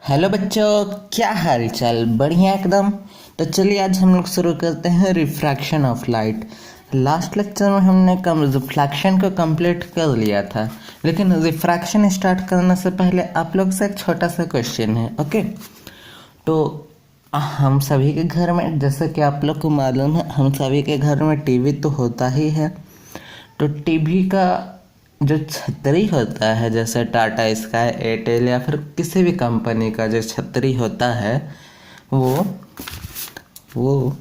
Hello बच्चों, क्या हाल चाल? बढ़िया एकदम। तो चलिए आज हम लोग शुरू करते हैं refraction of light. Last lecture में हमने रिफ्रैक्शन को कंप्लीट कर लिया था, लेकिन रिफ्रैक्शन स्टार्ट करने से पहले आप लोग से एक छोटा सा क्वेश्चन है। ओके, तो हम सभी के घर में, जैसे कि आप लोग को मालूम है, हम सभी के घर में टीवी तो होता ही है। तो टीवी का जो छतरी होता है, जैसे टाटा स्काई, एयरटेल या फिर किसी भी कंपनी का जो छतरी होता है, वो वो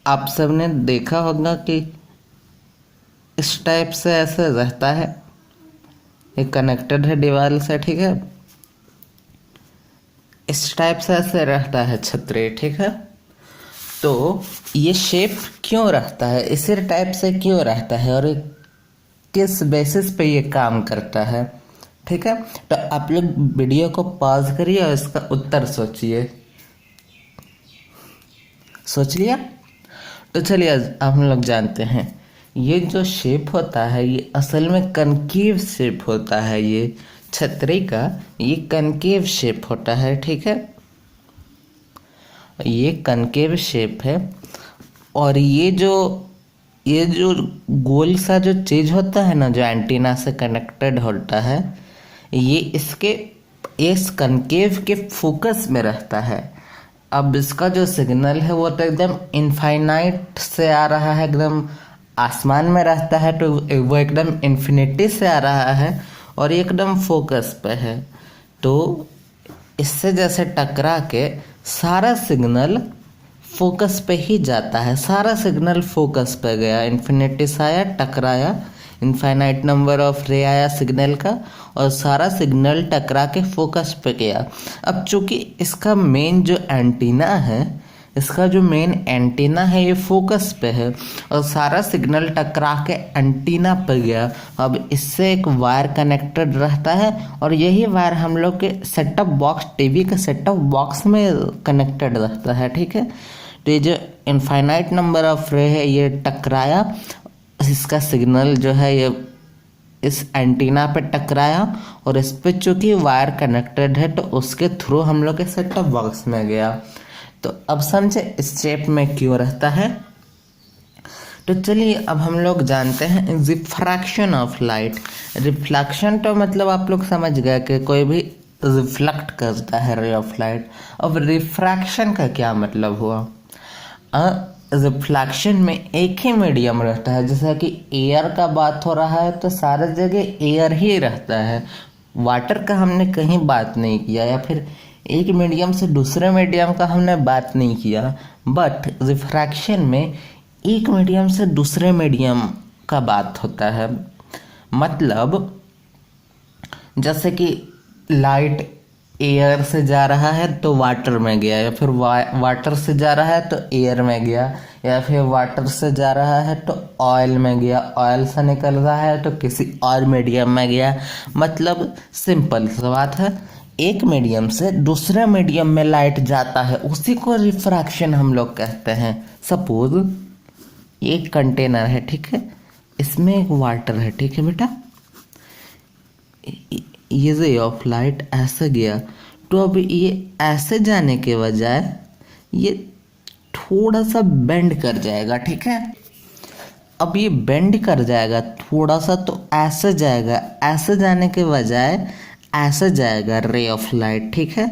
आप सबने देखा होगा कि इस टाइप से ऐसे रहता है। ये कनेक्टेड है दीवार से, ठीक है। इस टाइप से ऐसे रहता है छतरी, ठीक है। तो ये शेप क्यों रहता है, इसी टाइप से क्यों रहता है, और किस बेसिस पे ये काम करता है, ठीक है। तो आप लोग वीडियो को पॉज करिए और इसका उत्तर सोचिए। सोच लिया? तो चलिए अब हम लोग जानते हैं। ये जो शेप होता है ये असल में कनकेव शेप होता है। ये छतरी का ये कनकेव शेप होता है, ठीक है। ये कनकेव शेप है। और ये जो गोल सा जो चीज होता है ना, जो एंटीना से कनेक्टेड होता है, ये इस कनकेव के फोकस में रहता है। अब इसका जो सिग्नल है वो तो एकदम इनफाइनाइट से आ रहा है, एकदम आसमान में रहता है, तो वो एकदम इन्फिनिटी से आ रहा है और ये एकदम फोकस पे है। तो इससे जैसे टकरा के सारा सिग्नल फोकस पे ही जाता है। सारा सिग्नल फोकस पे गया, इन्फिनिटी से आया, टकराया, इनफाइनाइट नंबर ऑफ रे आया सिग्नल का, और सारा सिग्नल टकरा के फोकस पे गया। अब चूंकि इसका मेन जो एंटीना है ये फोकस पे है, और सारा सिग्नल टकरा के एंटीना पे गया। अब इससे एक वायर कनेक्टेड रहता है, और यही वायर हम लोग के सेटअप बॉक्स, टीवी के सेटअप बॉक्स में कनेक्टेड रहता है, ठीक है। तो ये जो इनफाइनाइट नंबर ऑफ रे है ये टकराया, इसका सिग्नल जो है ये इस एंटीना पे टकराया, और इस पे चूंकि वायर कनेक्टेड है तो उसके थ्रू हम लोग के सेटअप बॉक्स में गया। तो अब समझे इस शेप में क्यों रहता है। तो चलिए अब हम लोग जानते हैं रिफ्रैक्शन ऑफ लाइट। रिफ्लेक्शन तो मतलब आप लोग समझ गए कि कोई भी रिफ्लेक्ट करता है रे ऑफ लाइट। अब रिफ्रैक्शन का क्या मतलब हुआ? रिफ्लेक्शन में एक ही मीडियम रहता है। जैसा कि एयर का बात हो रहा है तो सारे जगह एयर ही रहता है, वाटर का हमने कहीं बात नहीं किया, या फिर एक मीडियम से दूसरे मीडियम का हमने बात नहीं किया। बट रिफ्रैक्शन में एक मीडियम से दूसरे मीडियम का बात होता है। मतलब जैसे कि लाइट एयर से जा रहा है तो वाटर में गया, या फिर वाटर से जा रहा है तो एयर में गया, या फिर वाटर से जा रहा है तो ऑयल में गया, ऑयल से निकल रहा है तो किसी और मीडियम में गया। मतलब सिंपल सी बात है, एक मीडियम से दूसरे मीडियम में लाइट जाता है, उसी को रिफ्रैक्शन हम लोग कहते हैं। सपोज ये एक कंटेनर है, ठीक है, इसमें एक वाटर है, ठीक है बेटा। ये रे ऑफ लाइट ऐसे गया, तो अब ये ऐसे जाने के बजाय ये थोड़ा सा बेंड कर जाएगा, ठीक है। अब ये बेंड कर जाएगा थोड़ा सा, तो ऐसे जाएगा, ऐसे जाने के बजाय ऐसे जाएगा रे ऑफ लाइट, ठीक है।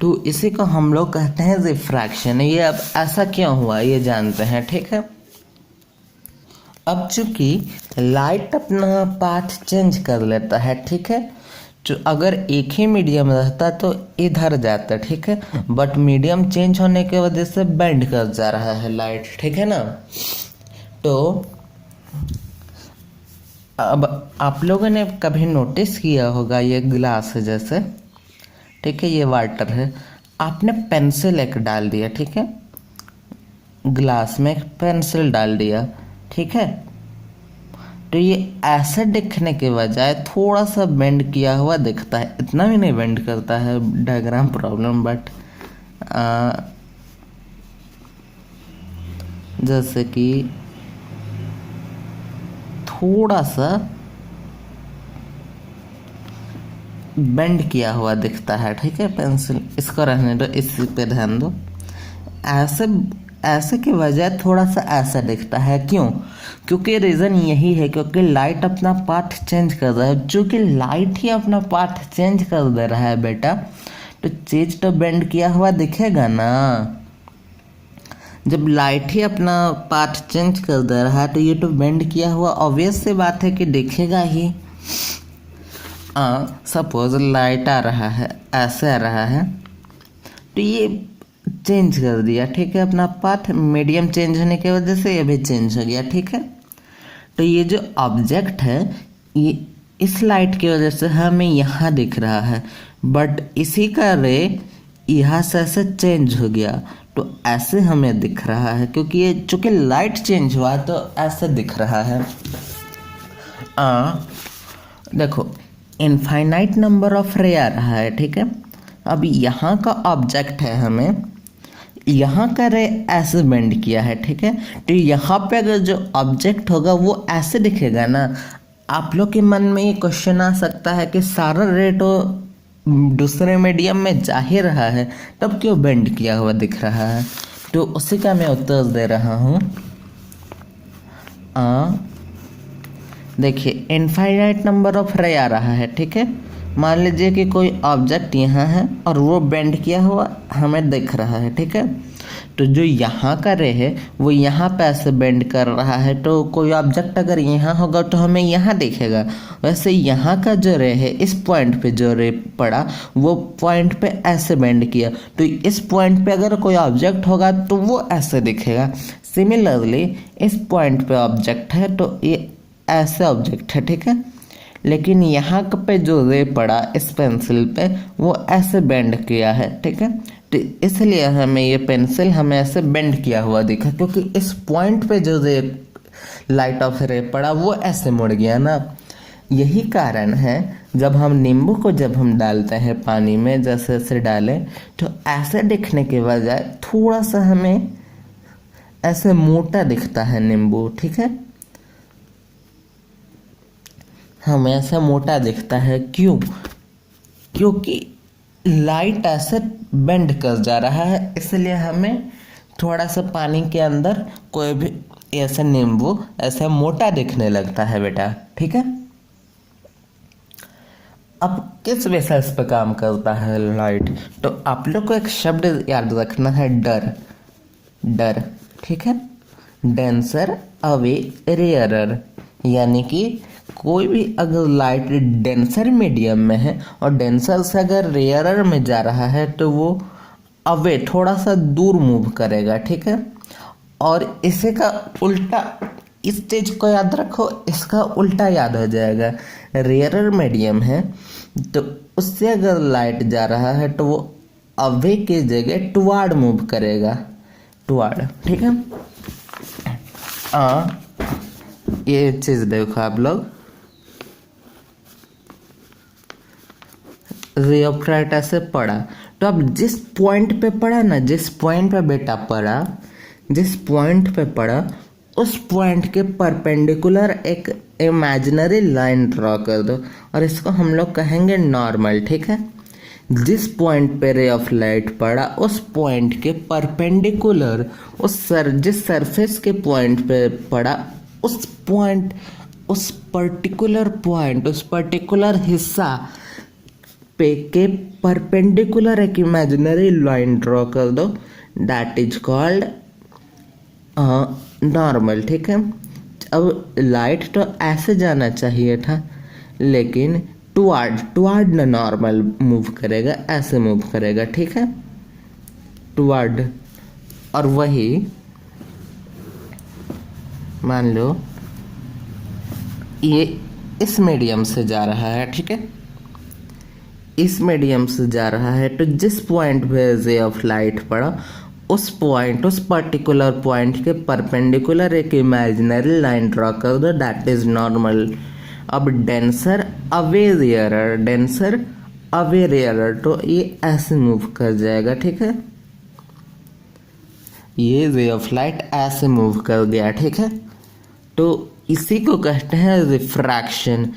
तो इसी को हम लोग कहते हैं रिफ्रैक्शन। ये अब ऐसा क्यों हुआ ये जानते हैं, ठीक है। अब चूंकि लाइट अपना पाथ चेंज कर लेता है, ठीक है, जो अगर एक ही मीडियम रहता तो इधर जाता, ठीक है, बट मीडियम चेंज होने की वजह से बेंड कर जा रहा है लाइट, ठीक है ना। तो अब आप लोगों ने कभी नोटिस किया होगा, ये ग्लास है जैसे, ठीक है, ये वाटर है, आपने पेंसिल एक डाल दिया, ठीक है, ग्लास में एक पेंसिल डाल दिया, ठीक है। तो ये ऐसे दिखने के बजाय थोड़ा सा बेंड किया हुआ दिखता है, इतना भी नहीं बेंड करता है, डायग्राम प्रॉब्लम, बट जैसे कि थोड़ा सा बेंड किया हुआ दिखता है, ठीक है। पेंसिल इसको रहने दो, इसी पे ध्यान दो। ऐसे ऐसे की वजह थोड़ा सा ऐसा दिखता है, क्यों? क्योंकि रीज़न यही है क्योंकि लाइट अपना पाथ चेंज कर रहा है। चूँकि लाइट ही अपना पाथ चेंज कर दे रहा है बेटा, तो चीज़ तो बेंड किया हुआ दिखेगा ना। जब लाइट ही अपना पाथ चेंज कर दे रहा है तो ये तो बेंड किया हुआ ऑब्वियस सी बात है कि दिखेगा ही। सपोज लाइट आ रहा है, ऐसे आ रहा है, तो ये चेंज कर दिया, ठीक है, अपना पाथ। मीडियम चेंज होने की वजह से ये भी चेंज हो गया, ठीक है। तो ये जो ऑब्जेक्ट है ये इस लाइट की वजह से हमें यहाँ दिख रहा है, बट इसी का रे यहाँ से ऐसे चेंज हो गया तो ऐसे हमें दिख रहा है, क्योंकि ये चूँकि लाइट चेंज हुआ तो ऐसे दिख रहा है। देखो इनफाइनाइट नंबर ऑफ रे आ रहा है, ठीक है। अब यहाँ का ऑब्जेक्ट है, हमें यहाँ का रे ऐसे बेंड किया है, ठीक है। तो यहाँ पे अगर जो ऑब्जेक्ट होगा वो ऐसे दिखेगा ना। आप लोग के मन में ये क्वेश्चन आ सकता है कि सारा रे तो दूसरे मीडियम में जा ही रहा है, तब क्यों बेंड किया हुआ दिख रहा है? तो उसी का मैं उत्तर दे रहा हूँ। देखिए इनफाइनाइट नंबर ऑफ रे आ रहा है, ठीक है। मान लीजिए कि कोई ऑब्जेक्ट यहाँ है और वो बेंड किया हुआ हमें दिख रहा है, ठीक है। तो जो यहाँ का रे है वो यहाँ पे ऐसे बेंड कर रहा है, तो कोई ऑब्जेक्ट अगर यहाँ होगा तो हमें यहाँ दिखेगा। वैसे यहाँ का जो रे है, इस पॉइंट पे जो रे पड़ा वो पॉइंट पे ऐसे बेंड किया, तो इस पॉइंट पे अगर कोई ऑब्जेक्ट होगा तो वो ऐसे दिखेगा। सिमिलरली इस पॉइंट पे ऑब्जेक्ट है तो ये ऐसे ऑब्जेक्ट है, ठीक है। लेकिन यहाँ पे जो रे पड़ा इस पेंसिल पे वो ऐसे बेंड किया है, ठीक है। तो इसलिए हमें ये पेंसिल हमें ऐसे बेंड किया हुआ दिखा, क्योंकि इस पॉइंट पे जो रे लाइट ऑफ रे पड़ा वो ऐसे मुड़ गया ना। यही कारण है जब हम नींबू को जब हम डालते हैं पानी में, जैसे ऐसे डालें तो ऐसे दिखने के बजाय थोड़ा सा हमें ऐसे मोटा दिखता है नींबू, ठीक है। हमें ऐसा मोटा दिखता है, क्यों? क्योंकि लाइट ऐसे बेंड कर जा रहा है, इसलिए हमें थोड़ा सा पानी के अंदर कोई भी ऐसा नींबू ऐसा मोटा दिखने लगता है बेटा, ठीक है। अब किस बेसिस पे काम करता है लाइट? तो आप लोग को एक शब्द याद रखना है, डर। डर, ठीक है। डेंसर, अवे, रेयरर, यानी कि कोई भी अगर लाइट डेंसर मीडियम में है और डेंसर से अगर रेयरर में जा रहा है तो वो अवे थोड़ा सा दूर मूव करेगा, ठीक है। और इसे का उल्टा, इस चीज को याद रखो, इसका उल्टा याद हो जाएगा। रेयरर मीडियम है तो उससे अगर लाइट जा रहा है तो वो अवे की जगह टुवार्ड मूव करेगा, टुवार्ड, ठीक है। ये चीज देखो आप लोग, रे ऑफ लाइट ऐसे पड़ा तो अब जिस पॉइंट पे पड़ा ना, जिस पॉइंट पे बेटा पड़ा, जिस पॉइंट पे पड़ा उस पॉइंट के परपेंडिकुलर एक इमेजिनरी लाइन ड्रॉ कर दो और इसको हम लोग कहेंगे नॉर्मल, ठीक है। जिस पॉइंट पे रे ऑफ लाइट पड़ा उस पॉइंट के परपेंडिकुलर जिस सरफेस के पॉइंट पे पड़ा उस पॉइंट, उस पर्टिकुलर हिस्सा पे के परपेंडिकुलर एक इमेजिनरी लाइन ड्रॉ कर दो, दैट इज कॉल्ड नॉर्मल, ठीक है। अब लाइट तो ऐसे जाना चाहिए था लेकिन टुवार्ड ना नॉर्मल मूव करेगा, ऐसे मूव करेगा, ठीक है, टुवार्ड। और वही मान लो ये इस मीडियम से जा रहा है, ठीक है, इस मीडियम से जा रहा है तो जिस पॉइंट पे रे ऑफ लाइट पड़ा उस पॉइंट, उस पर्टिकुलर पॉइंट के परपेंडिकुलर एक इमेजिनरी लाइन ड्रॉ कर दो, दैट इज नॉर्मल। अब denser away rarer, denser away rarer, तो ये ऐसे मूव कर जाएगा, ठीक है। ये रे ऑफ लाइट ऐसे मूव कर गया, ठीक है। तो इसी को कहते हैं रिफ्रैक्शन।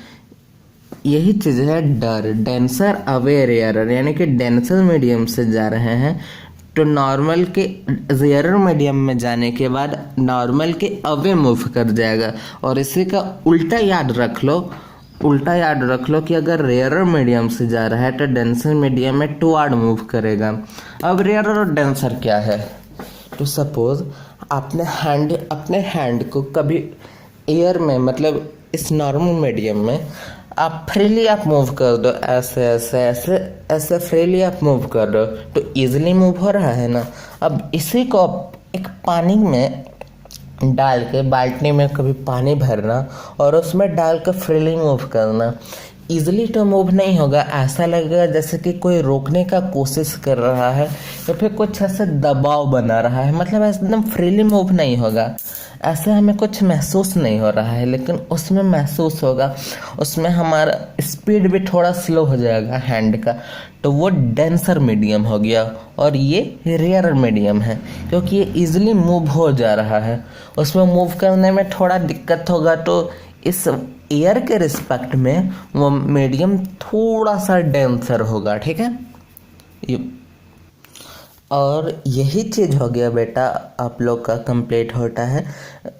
यही चीज़ है डर, डेंसर अवेयर एरर, यानी कि डेंसर मीडियम से जा रहे हैं तो नॉर्मल के रेयरर मीडियम में जाने के बाद नॉर्मल के अवे मूव कर जाएगा। और इसी का उल्टा याद रख लो, उल्टा याद रख लो कि अगर रेयरर मीडियम से जा रहा है तो डेंसर मीडियम में टुवर्ड मूव करेगा। अब रेयरर और डेंसर क्या है, तो सपोज अपने हैंड को कभी एयर में, मतलब इस नॉर्मल मीडियम में आप फ्रीली आप मूव कर दो, ऐसे ऐसे ऐसे ऐसे फ्रीली आप मूव कर दो तो इजीली मूव हो रहा है ना। अब इसी को एक पानी में डाल के, बाल्टी में कभी पानी भरना और उसमें डाल कर फ्रीली मूव करना, इजीली तो मूव नहीं होगा। ऐसा लगेगा जैसे कि कोई रोकने का कोशिश कर रहा है या फिर कुछ ऐसे दबाव बना रहा है, मतलब एकदम फ्रीली मूव नहीं होगा। ऐसे हमें कुछ महसूस नहीं हो रहा है, लेकिन उसमें महसूस होगा, उसमें हमारा स्पीड भी थोड़ा स्लो हो जाएगा हैंड का, तो वो डेंसर मीडियम हो गया। और ये रेयर मीडियम है क्योंकि ये इजीली मूव हो जा रहा है। उसमें मूव करने में थोड़ा दिक्कत होगा तो इस एयर के रिस्पेक्ट में वो मीडियम थोड़ा सा डेंसर होगा, ठीक है। और यही चीज़ हो गया बेटा, आप लोग का कंप्लीट होता है,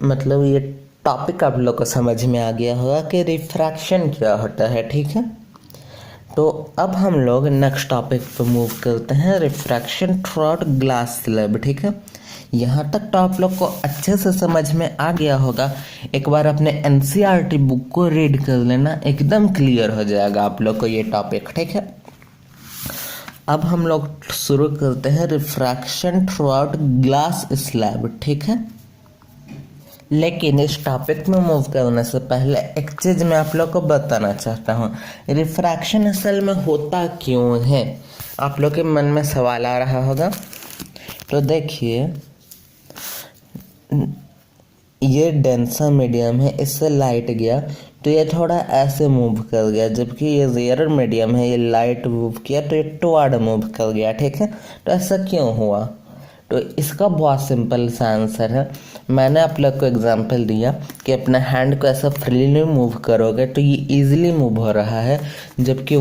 मतलब ये टॉपिक आप लोग को समझ में आ गया होगा कि रिफ्रैक्शन क्या होता है, ठीक है। तो अब हम लोग नेक्स्ट टॉपिक पर मूव करते हैं, रिफ्रैक्शन थ्रूआउट ग्लास स्लैब, ठीक है। यहाँ तक तो आप लोग को अच्छे से समझ में आ गया होगा। एक बार अपने एनसीईआरटी बुक को रीड कर लेना, एकदम क्लियर हो जाएगा आप लोग को ये टॉपिक, ठीक है। अब हम लोग शुरू करते हैं रिफ्रैक्शन थ्रूआउट ग्लास स्लैब, ठीक है। लेकिन इस टॉपिक में मूव करने से पहले एक चीज़ मैं आप लोग को बताना चाहता हूँ, रिफ्रैक्शन असल में होता क्यों है। आप लोग के मन में सवाल आ रहा होगा, तो देखिए ये डेंसर मीडियम है, इससे लाइट गया तो ये थोड़ा ऐसे मूव कर गया, जबकि ये रेयर मीडियम है, ये लाइट मूव किया तो ये टुवर्ड मूव कर गया, ठीक है। तो ऐसा क्यों हुआ, तो इसका बहुत सिंपल सा आंसर है। मैंने आप लोग को एग्जांपल दिया कि अपने हैंड को ऐसा फ्रीली मूव करोगे तो ये इजीली मूव हो रहा है, जबकि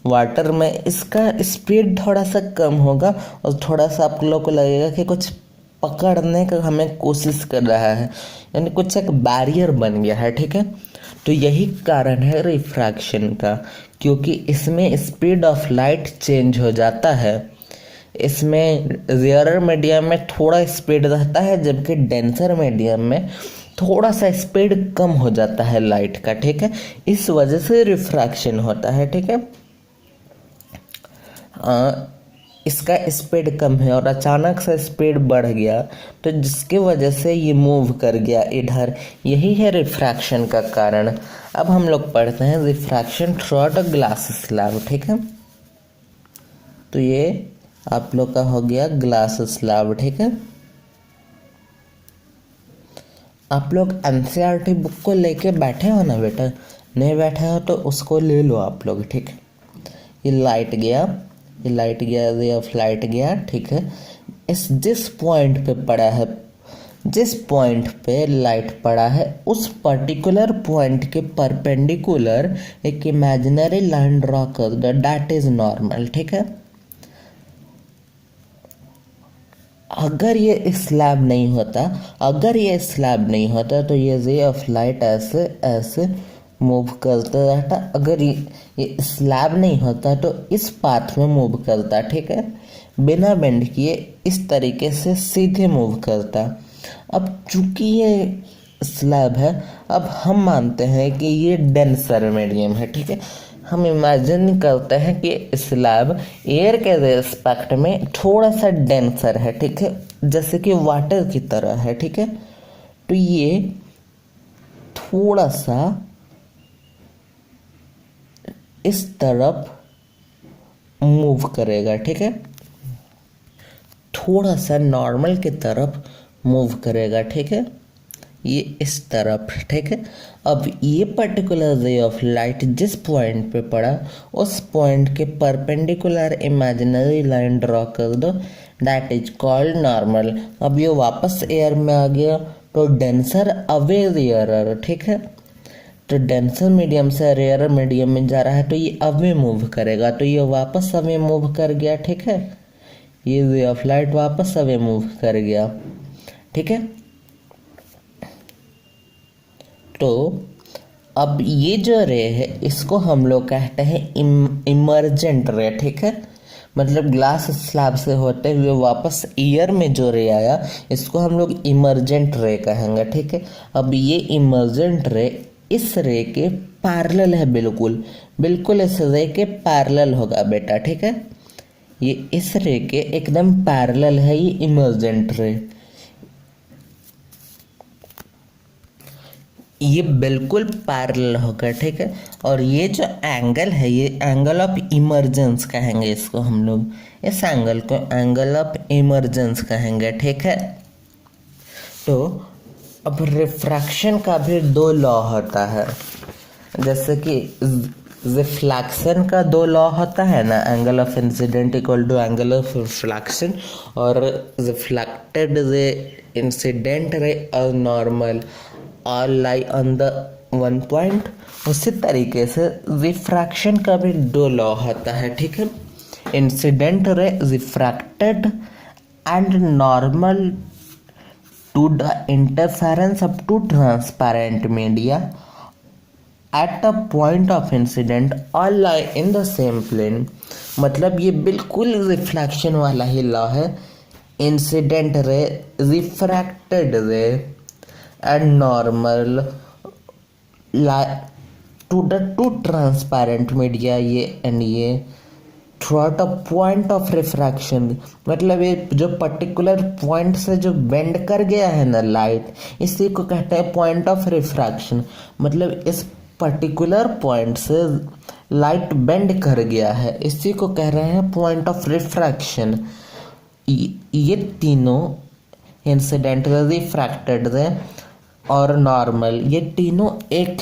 वाटर में इसका स्पीड थोड़ा सा कम होगा और थोड़ा सा आप लोग को लगेगा कि कुछ पकड़ने का हमें कोशिश कर रहा है, यानी कुछ एक बैरियर बन गया है, ठीक है। तो यही कारण है रिफ्रैक्शन का, क्योंकि इसमें स्पीड ऑफ लाइट चेंज हो जाता है। इसमें रेयर मीडियम में थोड़ा स्पीड रहता है, जबकि डेंसर मीडियम में थोड़ा सा स्पीड कम हो जाता है लाइट का, ठीक है। इस वजह से रिफ्रैक्शन होता है, ठीक है। इसका स्पीड कम है और अचानक से स्पीड बढ़ गया, तो जिसकी वजह से ये मूव कर गया इधर, यही है रिफ्रैक्शन का कारण। अब हम लोग पढ़ते हैं refraction throughout a glass slab, ठीक है। तो ये आप लोग का हो गया ग्लास स्लैब, ठीक है। आप लोग एनसीईआरटी बुक को लेके बैठे हो ना बेटा, नहीं बैठे हो तो उसको ले लो आप लोग, ठीक है। ये लाइट गया, रे ऑफ लाइट गया, ठीक है। जिस पॉइंट पे पड़ा है, जिस पॉइंट पे लाइट पड़ा है उस पर्टिकुलर पॉइंट के परपेंडिकुलर एक इमेजिनरी लाइन ड्रॉ कर दो, दैट इज नॉर्मल, ठीक है। अगर ये स्लैब नहीं होता तो ये रे ऑफ लाइट ऐसे ऐसे मूव करता रहता। अगर ये स्लैब नहीं होता तो इस पाथ में मूव करता, ठीक है, बिना बेंड किए इस तरीके से सीधे मूव करता। अब चूंकि ये स्लैब है, अब हम मानते हैं कि ये डेंसर मीडियम है, ठीक है। हम इमेजिन करते हैं कि स्लैब एयर के रेस्पेक्ट में थोड़ा सा डेंसर है, ठीक है, जैसे कि वाटर की तरह है, ठीक है। तो ये थोड़ा सा इस तरफ मूव करेगा, ठीक है, थोड़ा सा नॉर्मल की तरफ मूव करेगा, ठीक है, ये इस तरफ, ठीक है। अब ये पर्टिकुलर रे ऑफ लाइट जिस पॉइंट पे पड़ा उस पॉइंट के परपेंडिकुलर इमेजिनरी लाइन ड्रॉ कर दो, दैट इज कॉल्ड नॉर्मल। अब ये वापस एयर में आ गया तो डेंसर अवे रेयरर, ठीक है। तो डेंसर मीडियम से रेयर मीडियम में जा रहा है तो ये अवे मूव करेगा, तो ये वापस अवे मूव कर गया, ठीक है। ये वे ऑफ लाइट वापस अवे मूव कर गया, ठीक है। तो अब ये जो रे है इसको हम लोग कहते हैं इमर्जेंट रे, ठीक है। मतलब ग्लास स्लैब से होते हुए वापस ईयर में जो रे आया इसको हम लोग इमर्जेंट रे कहेंगे, ठीक है। अब ये इमर्जेंट रे इस रे के पैरेलल है, बिल्कुल बिल्कुल इस रे के पैरेलल होगा बेटा, ठीक है। ये इस रे के एकदम पैरेलल है ये इमर्जेंट रे, ये बिल्कुल पैरेलल होगा, ठीक है। और ये जो एंगल है ये एंगल ऑफ इमर्जेंस कहेंगे इसको हम लोग, इस एंगल को एंगल ऑफ इमर्जेंस कहेंगे, ठीक है। तो अब रिफ्रैक्शन का भी दो लॉ होता है, जैसे कि रिफ्लेक्शन का दो लॉ होता है ना, angle of incidence equal to angle of reflection, और रिफ्लेक्टेड रे, इंसिडेंट रे और normal all lie on the one point. उसी तरीके से रिफ्रैक्शन का भी दो लॉ होता है, ठीक है। Incident ray refracted and normal to the interference up to transparent media at the point of incidence all lie in the same plane. मतलब ये बिल्कुल रिफ्लेक्शन वाला ही लॉ है। Incident ray, refracted ray and normal to the two transparent media ये and ये throughout a point of refraction। मतलब ये जो पर्टिकुलर पॉइंट से जो बेंड कर गया है ना लाइट, इसी को कहते हैं पॉइंट ऑफ रिफ्रैक्शन। मतलब इस पर्टिकुलर पॉइंट से लाइट बेंड कर गया है, इसी को कह रहे हैं पॉइंट ऑफ रिफ्रैक्शन। ये तीनों इंसिडेंट रे, रिफ्रैक्टेड रे और नॉर्मल, ये तीनों एक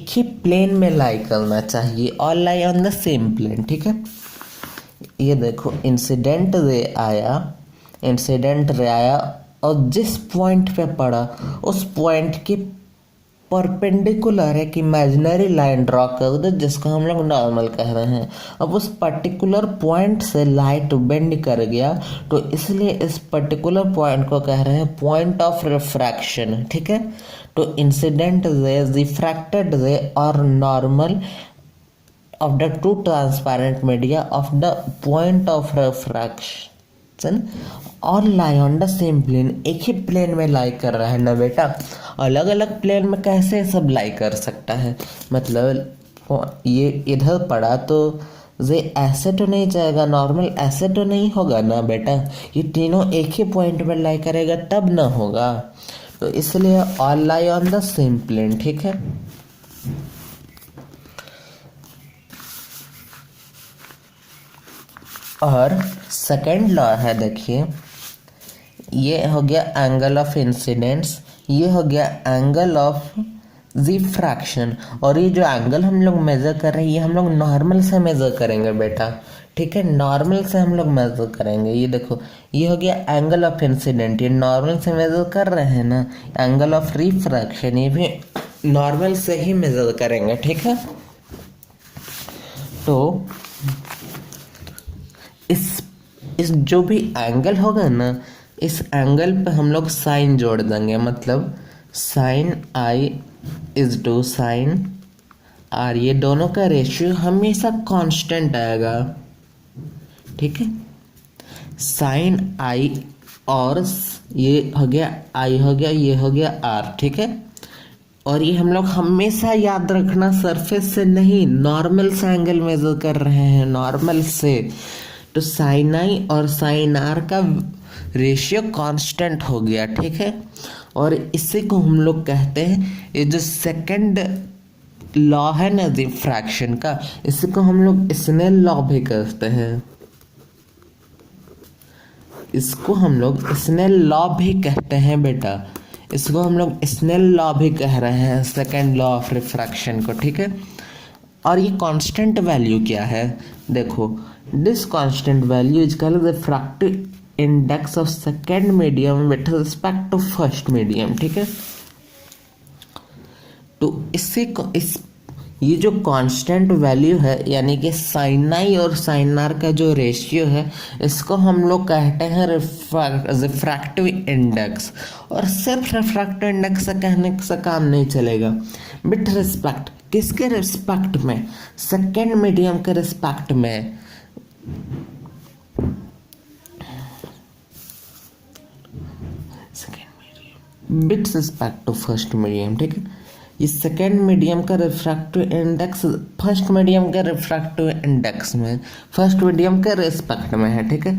ही प्लेन में लाई करना चाहिए, all lie on the same plane, ठीक है। ये देखो इंसिडेंट रे आया और जिस पॉइंट पे पड़ा उस पॉइंट के परपेंडिकुलर एक इमेजिनरी लाइन ड्रॉ कर दो जिसको हम लोग नॉर्मल कह रहे हैं। अब उस पर्टिकुलर पॉइंट से लाइट बेंड कर गया तो इसलिए इस पर्टिकुलर पॉइंट को कह रहे हैं पॉइंट ऑफ रिफ्रैक्शन, ठीक है। तो इंसिडेंट रे, रिफ्रैक्टेड रे और normal of the two transparent media of the point of refraction और lie on the same plane, एक ही प्लेन में लाई कर रहा है ना बेटा। अलग अलग प्लेन में कैसे सब लाई कर सकता है, मतलब ये इधर पड़ा तो ये ऐसे तो नहीं जाएगा, नॉर्मल ऐसे तो नहीं होगा ना बेटा, ये तीनों एक ही पॉइंट में लाई करेगा तब ना होगा। तो इसलिए all lie on the same plane, ठीक है। और सेकंड लॉ है, देखिए ये हो गया एंगल ऑफ इंसिडेंस, ये हो गया एंगल ऑफ रिफ्रैक्शन। और ये जो एंगल हम लोग मेजर कर रहे हैं ये हम लोग नॉर्मल से मेजर करेंगे बेटा, ठीक है। नॉर्मल से हम लोग मेजर करेंगे। ये देखो ये हो गया एंगल ऑफ इंसिडेंट, ये नॉर्मल से मेजर कर रहे हैं ना। एंगल ऑफ रिफ्रैक्शन ये भी नॉर्मल से ही मेजर करेंगे, ठीक है। तो इस जो भी एंगल होगा ना, इस एंगल पे हम लोग साइन जोड़ देंगे, मतलब sine i is to sine r, ये दोनों का रेशियो हमेशा कांस्टेंट आएगा, ठीक है। साइन आई और ये हो गया आई हो गया, ये हो गया आर, ठीक है। और ये हम लोग हमेशा याद रखना सरफेस से नहीं नॉर्मल से एंगल मेजर कर रहे हैं, नॉर्मल से। तो साइन आई और साइन आर का रेशियो कांस्टेंट हो गया, ठीक है। और इसी को हम लोग कहते हैं, ये जो सेकंड लॉ है ना रिफ्रैक्शन का, इसी को हम लोग स्नेल लॉ भी कहते हैं। इसको हम लोग स्नेल लॉ भी कहते हैं बेटा, इसको हम लोग स्नेल लॉ भी कह रहे हैं, सेकंड लॉ ऑफ रिफ्रैक्शन को, ठीक है। और ये कांस्टेंट वैल्यू क्या है, देखो this constant value is called refractive index of second medium with respect to first medium, ठीक है। तो इस ये जो कांस्टेंट वैल्यू है यानी कि साइन आई और साइन आर का जो रेशियो है इसको हम लोग कहते हैं रिफ्रैक्टिव इंडेक्स। और सिर्फ रिफ्रैक्टिव इंडेक्स से कहने से काम नहीं चलेगा, विथ रिस्पेक्ट किसके रिस्पेक्ट में, सेकेंड मीडियम के रिस्पेक्ट में। With respect to first medium, ठीक है। ये सेकेंड मीडियम का रिफ्रैक्टिव इंडेक्स फर्स्ट मीडियम के रिफ्रैक्टिव इंडेक्स में, फर्स्ट मीडियम के रिस्पेक्ट में है, ठीक है।